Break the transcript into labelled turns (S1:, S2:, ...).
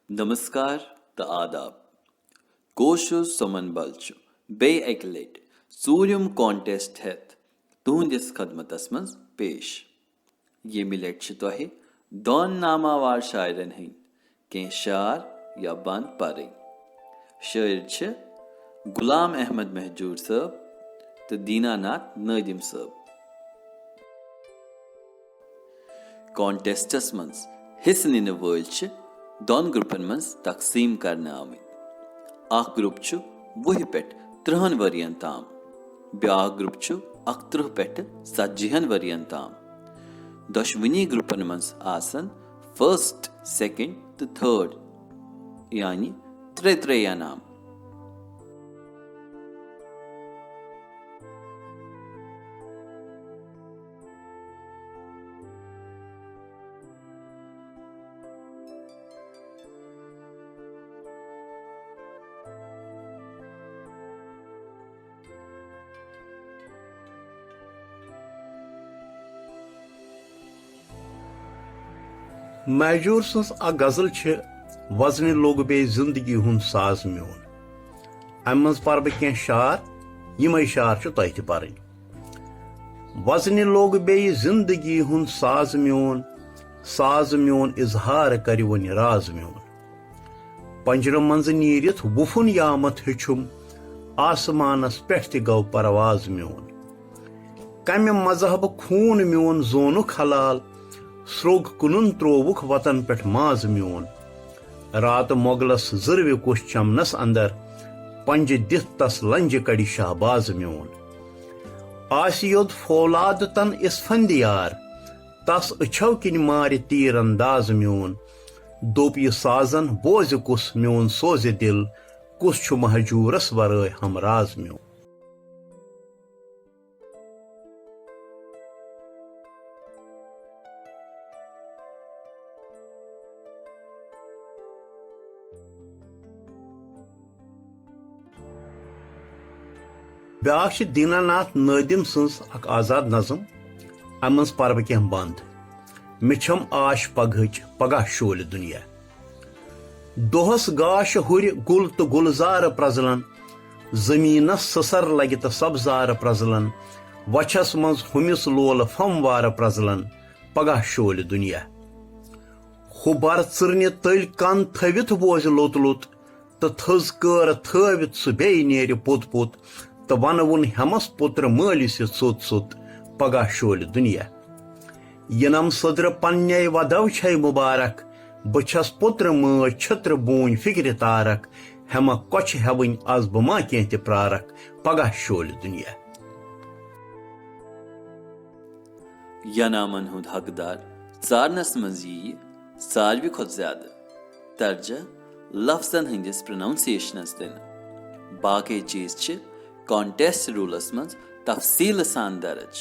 S1: नमस्कार तो आदाब। कोशु सुमन बल बे एक लेट सूर्यम कॉन्टेस्ट हेत तुहंदिस खदमतस मज पेश। ये मिलेट तोहे दोन नामावार शायरन हंद के शार या बंद पारे। शायर गुलाम अहमद महजूर साहब तो दीनानाथ नदीम साहब। कॉन्टेस्टस मज हिस्स निन वल दोन ग्रुपन मज तकसीम करने आमत। अख ग्रुप 20 पे 30 वरियन ताम, ब्या ग्रुप 31 पे 40 वरियन ताम। दशवनी ग्रुपन मज आसन फर्स्ट, सेकंड तो थर्ड यानी त्रे नाम।
S2: महजूर सज गजल वजन लोग बे जिंदगी हुंद साज म्योन। अम मज पर बह कह शार, यम शार तह त पर। वजन लोग बे जिंदगी हुंद साज म्योन इजहार कर वन राज म्योन। पंजर मंज नीरित वुफुन यामत हेचुम, आसमानस पे गौ परवाज म्योन। कम मजहब खून म्योन जोनुक हलाल, स्रोग कुनुन त्रोवुख वतन पे माज म्योन। रात मोगलस जरवे कुश चमनस अंदर, पंज दिथ तस लंज कड़ी शाहबाज म्योन। आसियोद फौलाद तन इस फंदियार, तस अछव किन मार तीर अंदाज म्योन। दोप ये साजन बोज कुस म्योन सोज दिल, कुस छु महजूरस वरय हमराज म्योन। ब्याख दीनानाथ नदीम सज आजाद नज़म। अम मज पर बह कह बंद। मिछम आश पगहच पगह शोल दुनिया। दोहस गाश हुर गुल तो गुलजार प्रजलन, जमीनस ससर लगे तो सब्जार प्रजलन। वछस मज हुमिस लोल फमवार प्रजलन, पगह शोल दुनिया। हुबर चरन तल कन थवित बोज लोत लोत, तो थज कर थवित सह बे नेर पोत पोत। तो वन वुन हेमस पुत्र मालिस सोत सोत, पगह शोल दुनिया। यनम सदर पन्ने वदव छै मुबारक, बछस पुत्र माज छत्र बून फिक्र तारक। हेम कोच हेवन आज बमा कह त प्रारक, पगह शोल दुनिया।
S1: यनामन हुंद हकदार सारनस मज यी सारवी खुद ज्यादा तरजा लफ्जन हंदिस प्रोनाउंसिएशनस दिन। बाकी चीज कॉन्टेस्ट रूलस मज तफसील सान दर्ज।